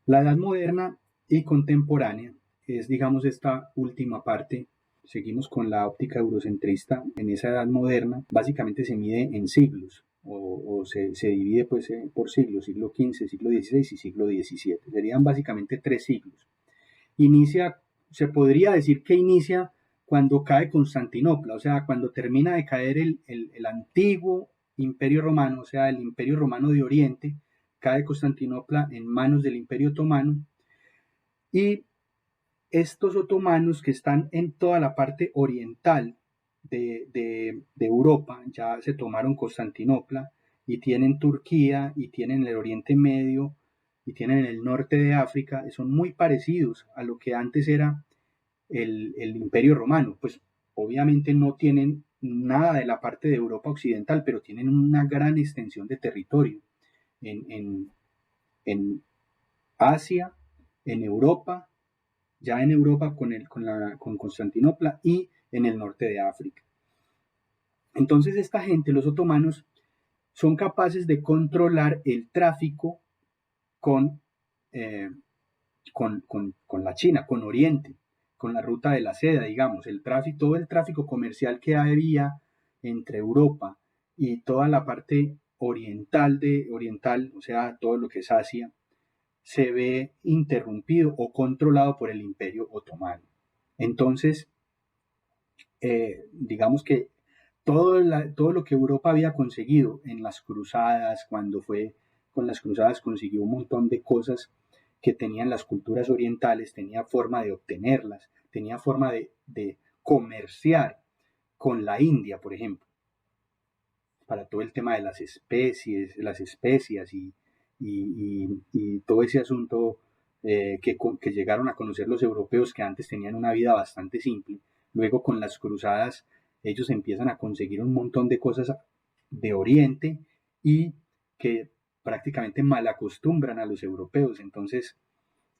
La edad moderna y contemporánea es, digamos, esta última parte. Seguimos con la óptica eurocentrista. En esa edad moderna básicamente se mide en siglos o se divide pues, por siglos, siglo XV, siglo XVI y siglo XVII. Serían básicamente 3 siglos. Inicia, se podría decir que inicia cuando cae Constantinopla, o sea, cuando termina de caer el antiguo Imperio Romano, o sea, el Imperio Romano de Oriente, cae Constantinopla en manos del Imperio Otomano, y estos otomanos que están en toda la parte oriental de Europa, ya se tomaron Constantinopla y tienen Turquía y tienen el Oriente Medio y tienen el norte de África, son muy parecidos a lo que antes era el Imperio Romano. Pues obviamente no tienen nada de la parte de Europa Occidental, pero tienen una gran extensión de territorio en, en Asia, en Europa, ya en Europa con Constantinopla y en el norte de África. Entonces esta gente, los otomanos, son capaces de controlar el tráfico con, eh, con la China, con Oriente, con la ruta de la seda, digamos, el tráfico, todo el tráfico comercial que había entre Europa y toda la parte oriental, o sea, todo lo que es Asia, se ve interrumpido o controlado por el Imperio Otomano. Entonces, digamos que todo lo que Europa había conseguido en las cruzadas, cuando fue con las cruzadas consiguió un montón de cosas que tenían las culturas orientales, tenía forma de obtenerlas, tenía forma de comerciar con la India, por ejemplo, para todo el tema de las especies, las especias y todo ese asunto que llegaron a conocer los europeos, que antes tenían una vida bastante simple. Luego con las cruzadas ellos empiezan a conseguir un montón de cosas de Oriente y que prácticamente malacostumbran a los europeos. Entonces,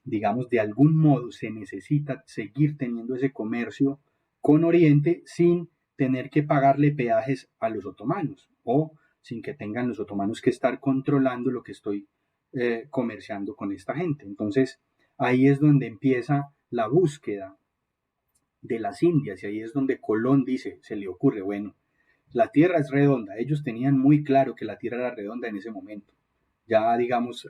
digamos, de algún modo se necesita seguir teniendo ese comercio con Oriente sin tener que pagarle peajes a los otomanos o sin que tengan los otomanos que estar controlando lo que estoy comerciando con esta gente. Entonces, ahí es donde empieza la búsqueda de las Indias y ahí es donde Colón dice, se le ocurre, bueno, la Tierra es redonda. Ellos tenían muy claro que la Tierra era redonda en ese momento. Ya, digamos,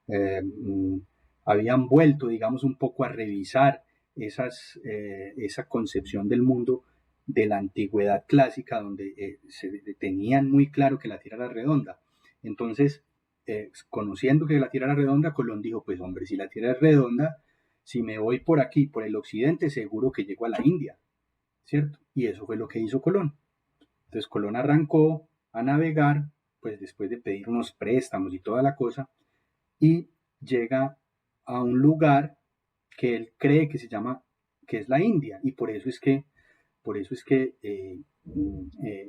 eh, mm, habían vuelto, digamos, un poco a revisar esa concepción del mundo de la antigüedad clásica, donde se tenían muy claro que la Tierra era redonda. Entonces, conociendo que la Tierra era redonda, Colón dijo, pues hombre, si la Tierra es redonda, si me voy por aquí, por el occidente, seguro que llego a la India, ¿cierto? Y eso fue lo que hizo Colón. Entonces Colón arrancó a navegar, pues después de pedir unos préstamos y toda la cosa, y llega a un lugar que él cree que se llama, que es la India, y por eso es que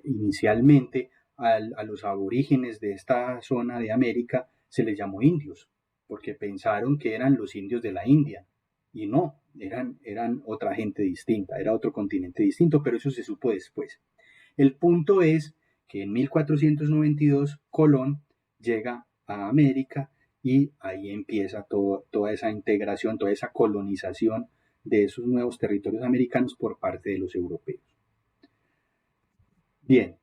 inicialmente a los aborígenes de esta zona de América se les llamó indios, porque pensaron que eran los indios de la India, y no, eran otra gente distinta, era otro continente distinto, pero eso se supo después. El punto es que en 1492 Colón llega a América y ahí empieza toda esa integración, toda esa colonización de esos nuevos territorios americanos por parte de los europeos. Bien,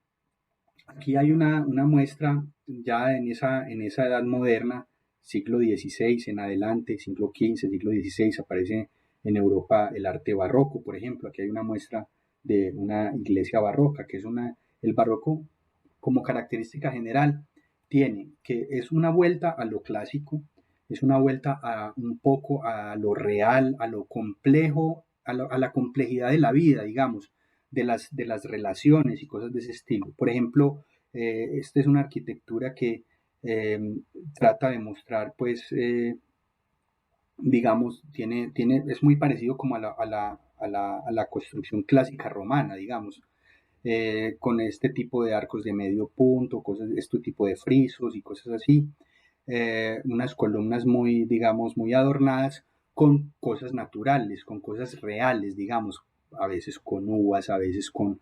aquí hay una muestra ya en esa edad moderna, siglo XVI en adelante, siglo XV, siglo XVI, aparece en Europa el arte barroco, por ejemplo. Aquí hay una muestra de una iglesia barroca, que es el barroco como característica general tiene que es una vuelta a lo clásico, es una vuelta un poco a lo real, a lo complejo, a la complejidad de la vida, digamos, de las relaciones y cosas de ese estilo. Por ejemplo, esta es una arquitectura que eh, trata de mostrar, pues, digamos, es muy parecido como a la construcción clásica romana, digamos, con este tipo de arcos de medio punto, este tipo de frisos y cosas así, unas columnas muy, digamos, muy adornadas con cosas naturales, con cosas reales, digamos, a veces con uvas, a veces con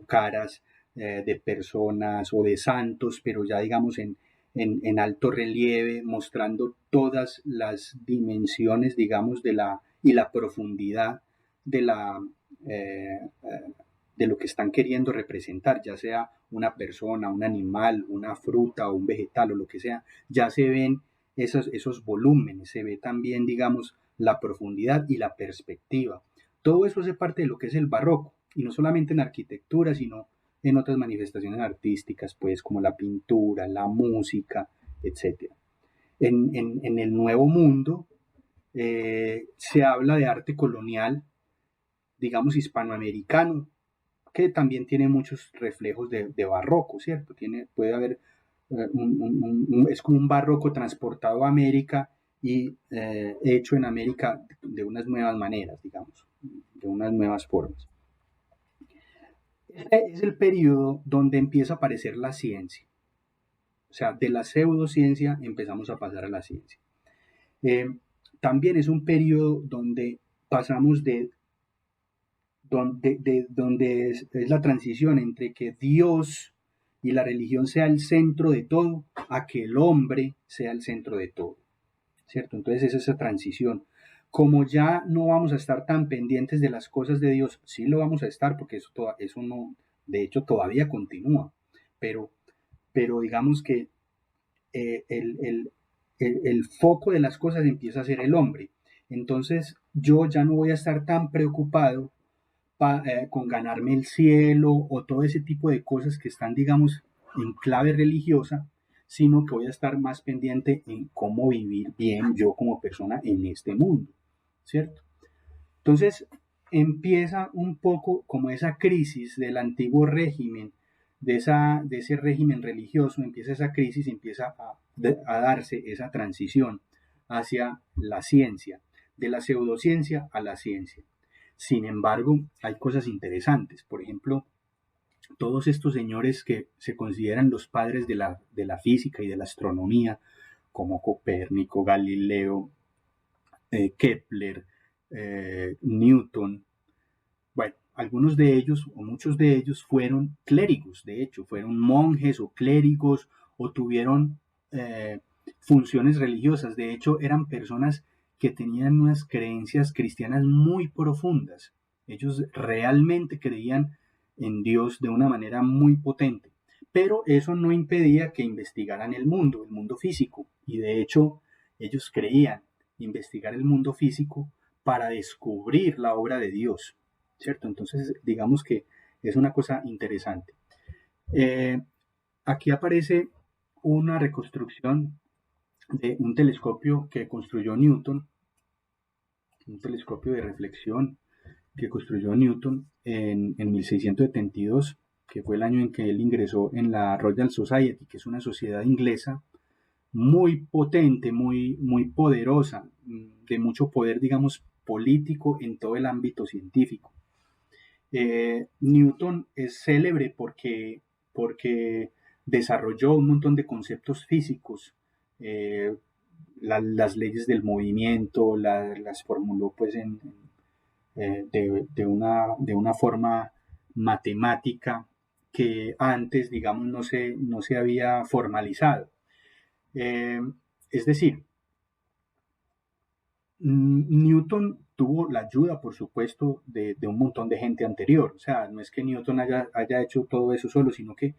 caras de personas o de santos, pero ya digamos en alto relieve, mostrando todas las dimensiones, digamos, y la profundidad de de lo que están queriendo representar, ya sea una persona, un animal, una fruta o un vegetal o lo que sea, ya se ven esos volúmenes, se ve también, digamos, la profundidad y la perspectiva. Todo eso hace parte de lo que es el barroco, y no solamente en arquitectura, sino en otras manifestaciones artísticas, pues como la pintura, la música, etc. En el Nuevo Mundo se habla de arte colonial, digamos, hispanoamericano, que también tiene muchos reflejos de barroco, ¿cierto? Puede haber, es como un barroco transportado a América y hecho en América de unas nuevas maneras, digamos, de unas nuevas formas. Este es el periodo donde empieza a aparecer la ciencia. O sea, de la pseudociencia empezamos a pasar a la ciencia. Eh, También es un periodo donde pasamos donde es la transición entre que Dios y la religión sea el centro de todo, a que el hombre sea el centro de todo, ¿cierto? Entonces es esa transición. Como ya no vamos a estar tan pendientes de las cosas de Dios, sí lo vamos a estar, porque eso no, de hecho todavía continúa, pero, pero digamos que eh, el, el, el foco de las cosas empieza a ser el hombre. Entonces yo ya no voy a estar tan preocupado con ganarme el cielo o todo ese tipo de cosas que están, digamos, en clave religiosa, sino que voy a estar más pendiente en cómo vivir bien yo como persona en este mundo, ¿cierto? Entonces empieza un poco como esa crisis del antiguo régimen, de ese régimen religioso, empieza esa crisis, empieza a darse esa transición hacia la ciencia, de la pseudociencia a la ciencia. Sin embargo, hay cosas interesantes. Por ejemplo, todos estos señores que se consideran los padres de la física y de la astronomía, como Copérnico, Galileo, Kepler, Newton, bueno, algunos de ellos o muchos de ellos fueron clérigos, de hecho, fueron monjes o clérigos o tuvieron eh, funciones religiosas. De hecho, eran personas que tenían unas creencias cristianas muy profundas. Ellos realmente creían en Dios de una manera muy potente. Pero eso no impedía que investigaran el mundo físico. Y de hecho, ellos creían investigar el mundo físico para descubrir la obra de Dios, ¿cierto? Entonces, digamos que es una cosa interesante. Eh, Aquí aparece una reconstrucción de un telescopio que construyó Newton, un telescopio de reflexión que construyó Newton en 1672, que fue el año en que él ingresó en la Royal Society, que es una sociedad inglesa muy potente, muy poderosa, de mucho poder, digamos, político en todo el ámbito científico. Newton es célebre porque desarrolló un montón de conceptos físicos, eh, las leyes del movimiento, las formuló pues de una forma matemática que antes, digamos, no se había formalizado. Eh, es decir, Newton tuvo la ayuda, por supuesto, de un montón de gente anterior. O sea, no es que Newton haya hecho todo eso solo, sino que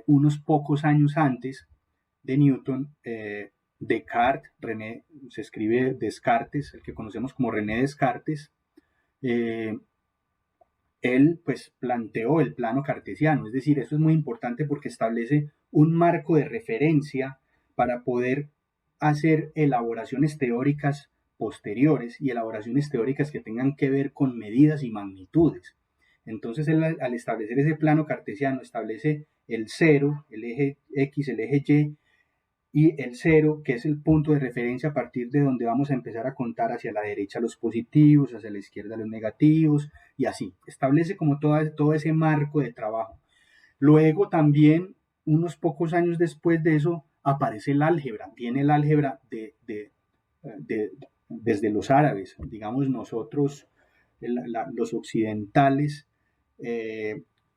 unos pocos años antes de Newton, Descartes, René, se escribe Descartes, el que conocemos como René Descartes, eh, él pues planteó el plano cartesiano. Es decir, eso es muy importante porque establece un marco de referencia para poder hacer elaboraciones teóricas posteriores y elaboraciones teóricas que tengan que ver con medidas y magnitudes. Entonces, él, al establecer ese plano cartesiano, establece el cero, el eje X, el eje y el cero, que es el punto de referencia a partir de donde vamos a empezar a contar hacia la derecha los positivos, hacia la izquierda los negativos, y así. Establece como todo ese marco de trabajo. Luego también, unos pocos años después de eso, aparece el álgebra. Viene el álgebra desde los árabes, digamos nosotros, los occidentales,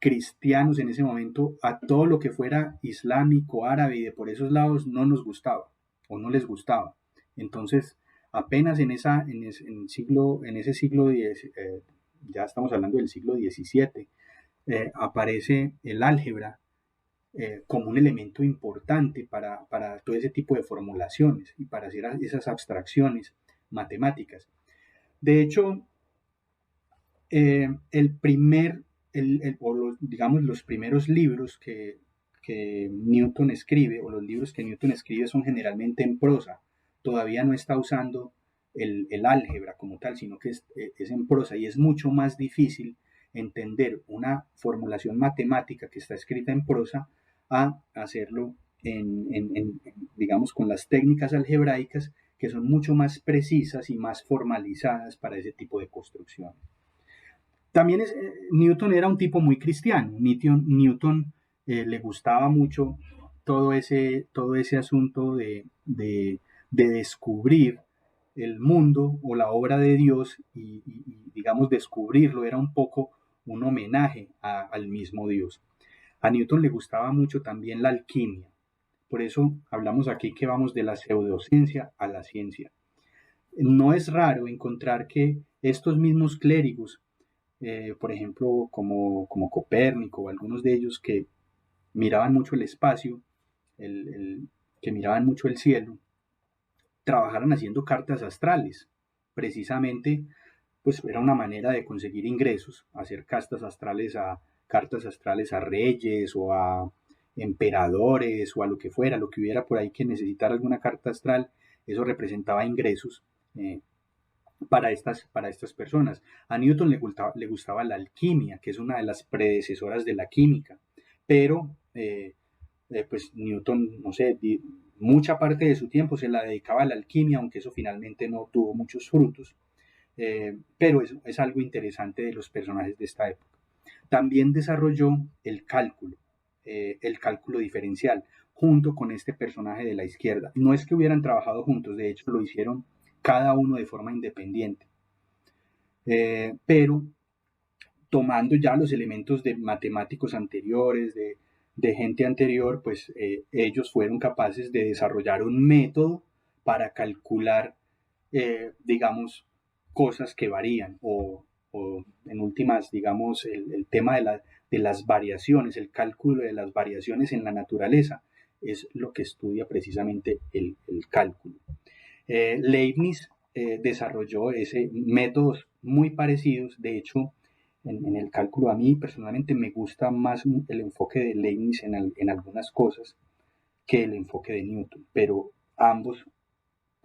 cristianos en ese momento, a todo lo que fuera islámico, árabe y de por esos lados no nos gustaba o no les gustaba. Entonces, apenas en ese siglo ya estamos hablando del siglo XVII, aparece el álgebra como un elemento importante para todo ese tipo de formulaciones y para hacer esas abstracciones matemáticas. De hecho, el primer, digamos, los primeros libros que Newton escribe, o los libros que Newton escribe son generalmente en prosa. Todavía no está usando el álgebra como tal, sino que es en prosa y es mucho más difícil entender una formulación matemática que está escrita en prosa a hacerlo digamos, con las técnicas algebraicas que son mucho más precisas y más formalizadas para ese tipo de construcciones. También Newton era un tipo muy cristiano. Newton le gustaba mucho todo ese asunto de descubrir el mundo o la obra de Dios y, digamos, descubrirlo era un poco un homenaje al mismo Dios. A Newton le gustaba mucho también la alquimia. Por eso hablamos aquí que vamos de la pseudociencia a la ciencia. No es raro encontrar que estos mismos clérigos, por ejemplo, como Copérnico o algunos de ellos que miraban mucho el espacio, que miraban mucho el cielo, trabajaran haciendo cartas astrales. Precisamente, pues era una manera de conseguir ingresos, hacer cartas astrales a reyes o a emperadores o a lo que fuera, lo que hubiera por ahí que necesitar alguna carta astral, eso representaba ingresos. Para estas personas. A Newton le gustaba la alquimia, que es una de las predecesoras de la química, pero pues Newton, no sé, mucha parte de su tiempo se la dedicaba a la alquimia, aunque eso finalmente no tuvo muchos frutos, pero es algo interesante de los personajes de esta época. También desarrolló el cálculo diferencial, junto con este personaje de la izquierda. No es que hubieran trabajado juntos, de hecho lo hicieron cada uno de forma independiente, pero tomando ya los elementos de matemáticos anteriores, de gente anterior, pues ellos fueron capaces de desarrollar un método para calcular, digamos, cosas que varían o en últimas, digamos, el tema de las variaciones, el cálculo de las variaciones en la naturaleza, es lo que estudia precisamente el cálculo. Leibniz desarrolló métodos muy parecidos. De hecho, en el cálculo a mí personalmente me gusta más el enfoque de Leibniz en algunas cosas que el enfoque de Newton, pero ambos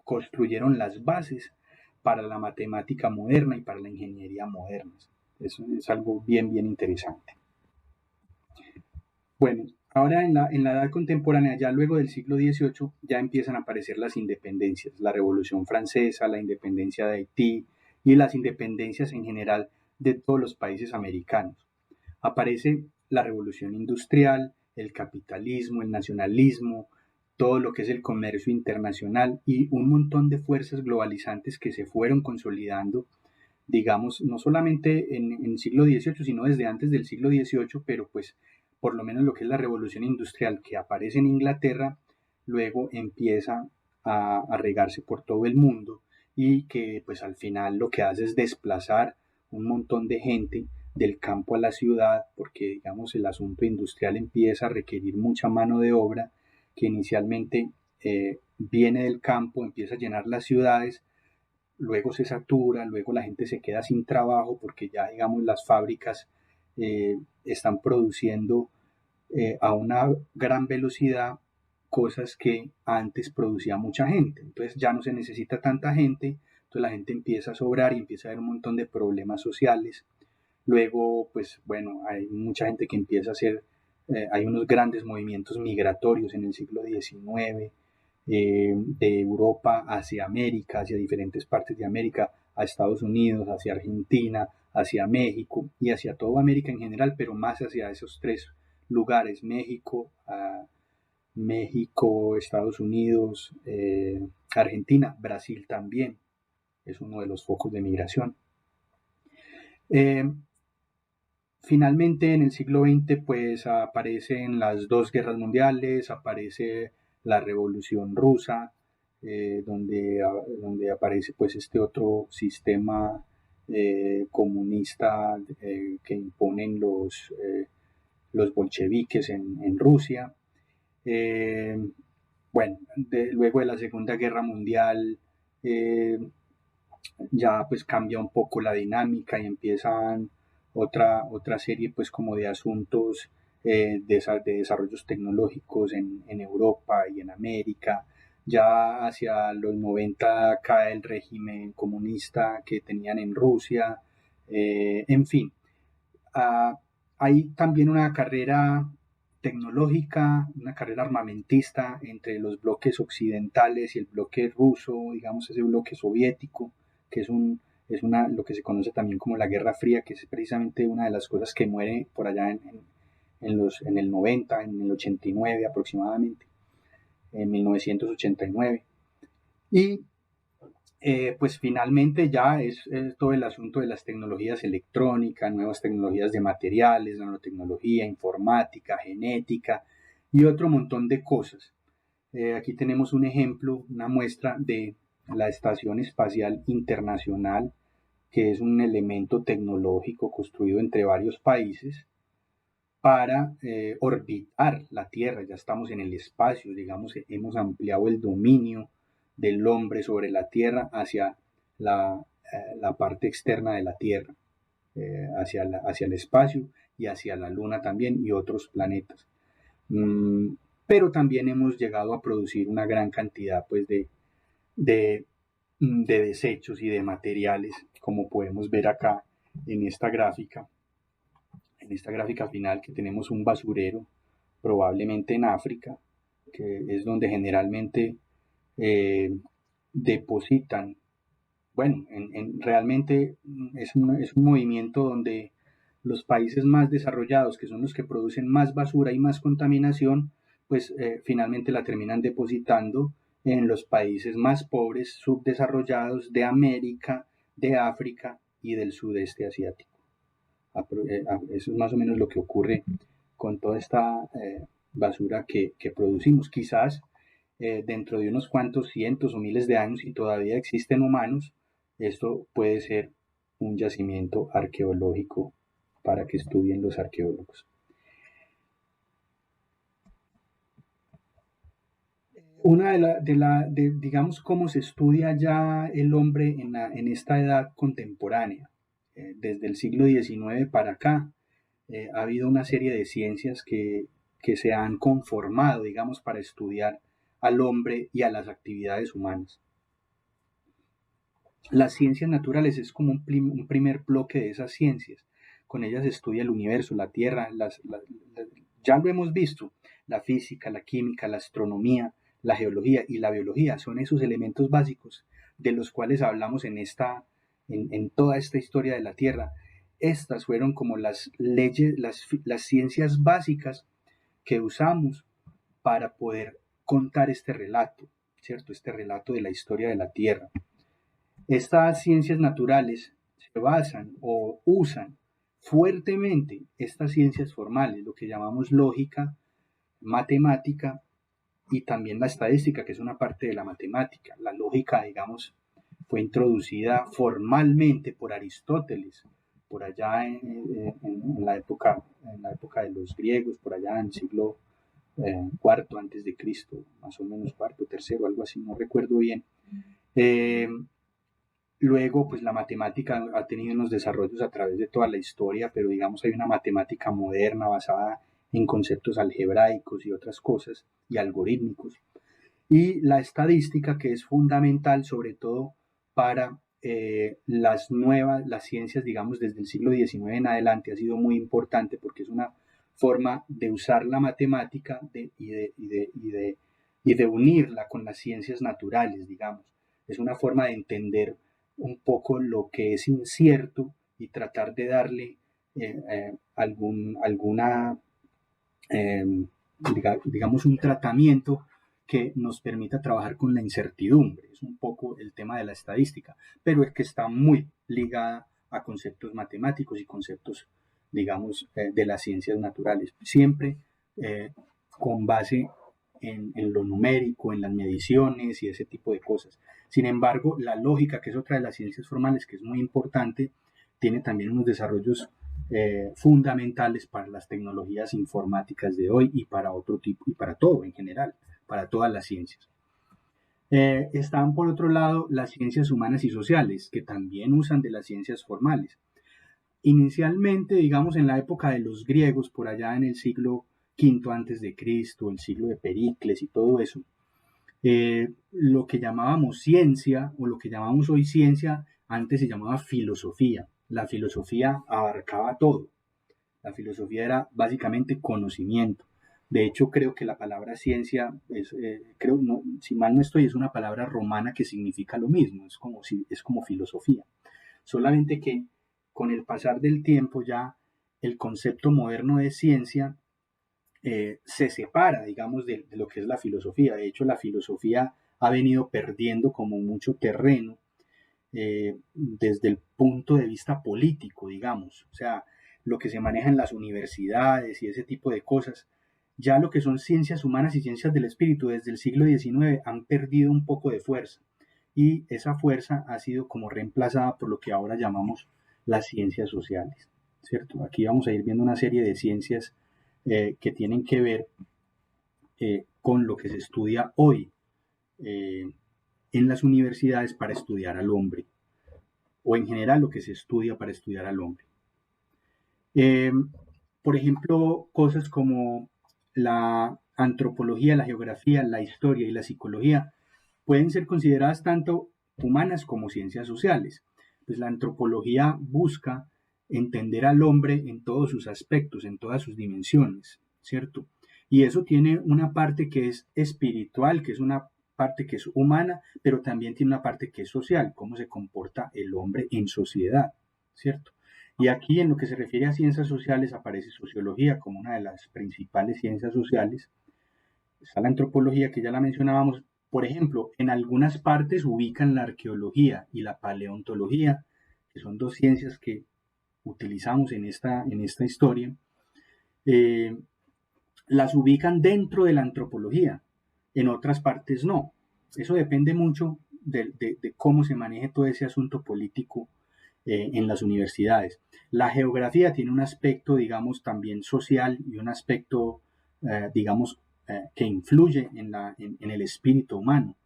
construyeron las bases para la matemática moderna y para la ingeniería moderna. Eso es algo bien, bien interesante. Bueno, ahora en la edad contemporánea, ya luego del siglo XVIII, ya empiezan a aparecer las independencias, la Revolución Francesa, la independencia de Haití y las independencias en general de todos los países americanos. Aparece la Revolución Industrial, el capitalismo, el nacionalismo, todo lo que es el comercio internacional y un montón de fuerzas globalizantes que se fueron consolidando, digamos, no solamente en el siglo XVIII, sino desde antes del siglo XVIII, pero pues por lo menos lo que es la revolución industrial que aparece en Inglaterra, luego empieza a regarse por todo el mundo y que pues al final lo que hace es desplazar un montón de gente del campo a la ciudad, porque digamos el asunto industrial empieza a requerir mucha mano de obra que inicialmente viene del campo, empieza a llenar las ciudades, luego se satura, luego la gente se queda sin trabajo porque ya digamos las fábricas están produciendo a una gran velocidad cosas que antes producía mucha gente. Entonces ya no se necesita tanta gente, entonces la gente empieza a sobrar y empieza a haber un montón de problemas sociales. Luego, pues bueno, hay mucha gente que empieza a hacer, hay unos grandes movimientos migratorios en el siglo XIX, de Europa hacia América, hacia diferentes partes de América, a Estados Unidos, hacia Argentina, hacia México y hacia toda América en general, pero más hacia esos tres lugares, México, Estados Unidos, Argentina, Brasil también es uno de los focos de migración. Eh, Finalmente, en el siglo XX, pues aparecen las dos guerras mundiales, aparece la Revolución Rusa, donde aparece pues este otro sistema comunista que imponen los bolcheviques en Rusia. Eh, bueno, luego de la Segunda Guerra Mundial eh, ya pues cambia un poco la dinámica y empiezan otra serie pues como de asuntos de desarrollos tecnológicos en Europa y en América. Ya hacia los 90 cae el régimen comunista que tenían en Rusia. En fin, uh, hay también una carrera tecnológica, una carrera armamentista entre los bloques occidentales y el bloque ruso, digamos ese bloque soviético, que es lo que se conoce también como la Guerra Fría, que es precisamente una de las cosas que muere por allá en el 90, en el 89 aproximadamente, en 1989. Y pues finalmente ya es todo el asunto de las tecnologías electrónicas, nuevas tecnologías de materiales, nanotecnología, informática, genética y otro montón de cosas. Aquí tenemos un ejemplo, una muestra de la Estación Espacial Internacional, que es un elemento tecnológico construido entre varios países para orbitar la Tierra. Ya estamos en el espacio, digamos, hemos ampliado el dominio del hombre sobre la Tierra hacia la parte externa de la Tierra, hacia el espacio y hacia la Luna también y otros planetas. Mm, pero también hemos llegado a producir una gran cantidad pues, de, de desechos y de materiales, como podemos ver acá en esta gráfica final, que tenemos un basurero, probablemente en África, que es donde generalmente eh, depositan. Bueno, realmente es un movimiento donde los países más desarrollados, que son los que producen más basura y más contaminación, pues finalmente la terminan depositando en los países más pobres, subdesarrollados de América, de África y del sudeste asiático. Eso es más o menos lo que ocurre con toda esta basura que producimos. Quizás dentro de unos cuantos cientos o miles de años, si todavía existen humanos, esto puede ser un yacimiento arqueológico para que estudien los arqueólogos. Una digamos, cómo se estudia ya el hombre en esta edad contemporánea. Desde el siglo XIX para acá, ha habido una serie de ciencias que se han conformado, digamos, para estudiar al hombre y a las actividades humanas. Las ciencias naturales es como un primer bloque de esas ciencias. Con ellas se estudia el universo, la Tierra, ya lo hemos visto, la física, la química, la astronomía, la geología y la biología son esos elementos básicos de los cuales hablamos en toda esta historia de la Tierra. Estas fueron como las leyes, las ciencias básicas que usamos para poder contar este relato, ¿cierto? Este relato de la historia de la Tierra. Estas ciencias naturales se basan o usan fuertemente estas ciencias formales, lo que llamamos lógica, matemática y también la estadística, que es una parte de la matemática. La lógica, digamos, fue introducida formalmente por Aristóteles, por allá en la época de los griegos, por allá en el siglo cuarto antes de Cristo, más o menos cuarto, tercero, algo así, no recuerdo bien. Eh, Luego, pues la matemática ha tenido unos desarrollos a través de toda la historia, pero digamos hay una matemática moderna basada en conceptos algebraicos y otras cosas, y algorítmicos. Y la estadística, que es fundamental sobre todo para las ciencias, digamos, desde el siglo XIX en adelante, ha sido muy importante porque es una forma de usar la matemática y de unirla con las ciencias naturales, digamos. Es una forma de entender un poco lo que es incierto y tratar de darle alguna, eh, digamos, un tratamiento que nos permita trabajar con la incertidumbre. Es un poco el tema de la estadística, pero es que está muy ligada a conceptos matemáticos y conceptos digamos, de las ciencias naturales, siempre con base en lo numérico, en las mediciones y ese tipo de cosas. Sin embargo, la lógica, que es otra de las ciencias formales que es muy importante, tiene también unos desarrollos fundamentales para las tecnologías informáticas de hoy y para otro tipo, y para todo en general, para todas las ciencias. Están por otro lado las ciencias humanas y sociales, que también usan de las ciencias formales. Inicialmente, digamos, en la época de los griegos, por allá en el siglo V antes de Cristo, el siglo de Pericles y todo eso, lo que llamábamos ciencia o lo que llamamos hoy ciencia, antes se llamaba filosofía. La filosofía abarcaba todo. La filosofía era básicamente conocimiento. De hecho, creo que la palabra ciencia, creo, no, si mal no estoy, es una palabra romana que significa lo mismo, es como filosofía. Solamente que con el pasar del tiempo ya el concepto moderno de ciencia se separa, digamos, de lo que es la filosofía. De hecho, la filosofía ha venido perdiendo como mucho terreno desde el punto de vista político, digamos. O sea, lo que se maneja en las universidades y ese tipo de cosas. Ya lo que son ciencias humanas y ciencias del espíritu desde el siglo XIX han perdido un poco de fuerza y esa fuerza ha sido como reemplazada por lo que ahora llamamos las ciencias sociales, ¿cierto? Aquí vamos a ir viendo una serie de ciencias que tienen que ver con lo que se estudia hoy en las universidades para estudiar al hombre, o en general lo que se estudia para estudiar al hombre. Eh, por ejemplo, cosas como la antropología, la geografía, la historia y la psicología pueden ser consideradas tanto humanas como ciencias sociales. Pues la antropología busca entender al hombre en todos sus aspectos, en todas sus dimensiones, ¿cierto? Y eso tiene una parte que es espiritual, que es una parte que es humana, pero también tiene una parte que es social, cómo se comporta el hombre en sociedad, ¿cierto? Y aquí en lo que se refiere a ciencias sociales aparece sociología como una de las principales ciencias sociales. Está la antropología, que ya la mencionábamos. Por ejemplo, en algunas partes ubican la arqueología y la paleontología, que son dos ciencias que utilizamos en esta historia. Las ubican dentro de la antropología, en otras partes no. Eso depende mucho de cómo se maneje todo ese asunto político en las universidades. La geografía tiene un aspecto, digamos, también social y un aspecto, digamos, que influye en el espíritu humano.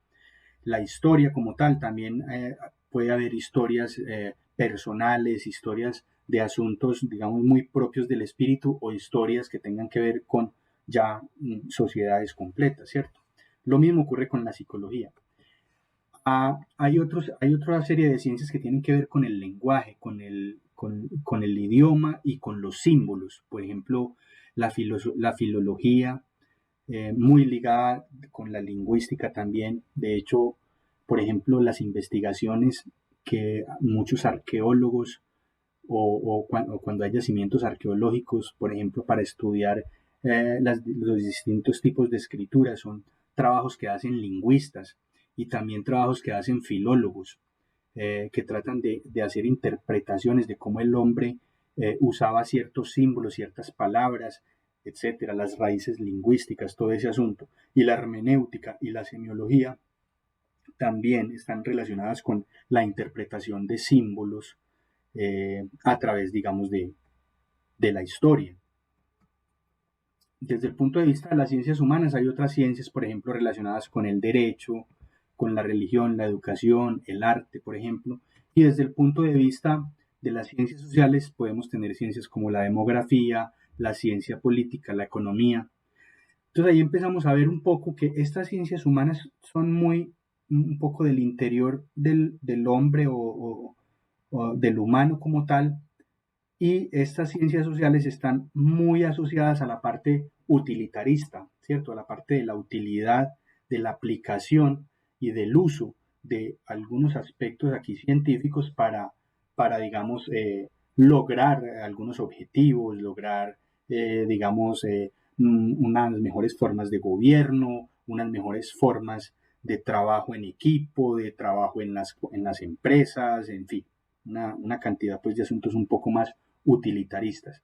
La historia como tal, también puede haber historias personales, historias de asuntos, digamos, muy propios del espíritu o historias que tengan que ver con ya sociedades completas, ¿cierto? Lo mismo ocurre con la psicología. Hay otra serie de ciencias que tienen que ver con el lenguaje, con el idioma y con los símbolos. Por ejemplo, la filología, muy ligada con la lingüística también. De hecho, por ejemplo, las investigaciones que muchos arqueólogos o cuando hay yacimientos arqueológicos, por ejemplo, para estudiar los distintos tipos de escritura, son trabajos que hacen lingüistas y también trabajos que hacen filólogos, que tratan de hacer interpretaciones de cómo el hombre usaba ciertos símbolos, ciertas palabras, etcétera, las raíces lingüísticas, todo ese asunto. Y la hermenéutica y la semiología también están relacionadas con la interpretación de símbolos a través, digamos, de la historia. Desde el punto de vista de las ciencias humanas, hay otras ciencias, por ejemplo, relacionadas con el derecho, con la religión, la educación, el arte, por ejemplo. Y desde el punto de vista de las ciencias sociales, podemos tener ciencias como la demografía, la ciencia política, la economía. Entonces ahí empezamos a ver un poco que estas ciencias humanas son un poco del interior del hombre o del humano como tal, y estas ciencias sociales están muy asociadas a la parte utilitarista, ¿cierto? A la parte de la utilidad, de la aplicación y del uso de algunos aspectos aquí científicos para digamos, lograr algunos objetivos, lograr, digamos, unas mejores formas de gobierno, unas mejores formas de trabajo en equipo, de trabajo en las empresas, en fin, una cantidad pues, de asuntos un poco más utilitaristas.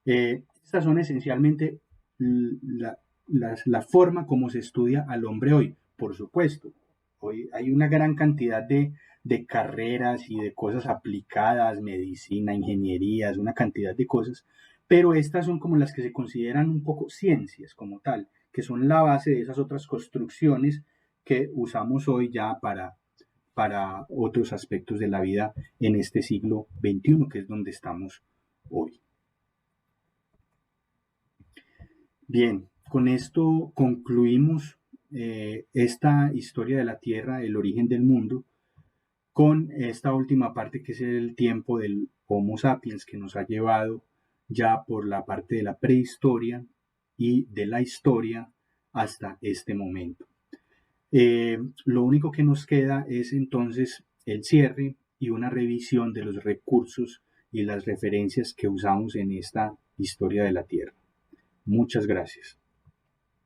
Estas son esencialmente la forma como se estudia al hombre hoy. Por supuesto, hoy hay una gran cantidad de carreras y de cosas aplicadas, medicina, ingenierías, una cantidad de cosas, pero estas son como las que se consideran un poco ciencias como tal, que son la base de esas otras construcciones que usamos hoy ya para otros aspectos de la vida en este siglo XXI, que es donde estamos hoy. Bien, con esto concluimos esta historia de la Tierra, el origen del mundo, con esta última parte que es el tiempo del Homo sapiens que nos ha llevado ya por la parte de la prehistoria y de la historia hasta este momento. Lo único que nos queda es entonces el cierre y una revisión de los recursos y las referencias que usamos en esta historia de la Tierra. Muchas gracias.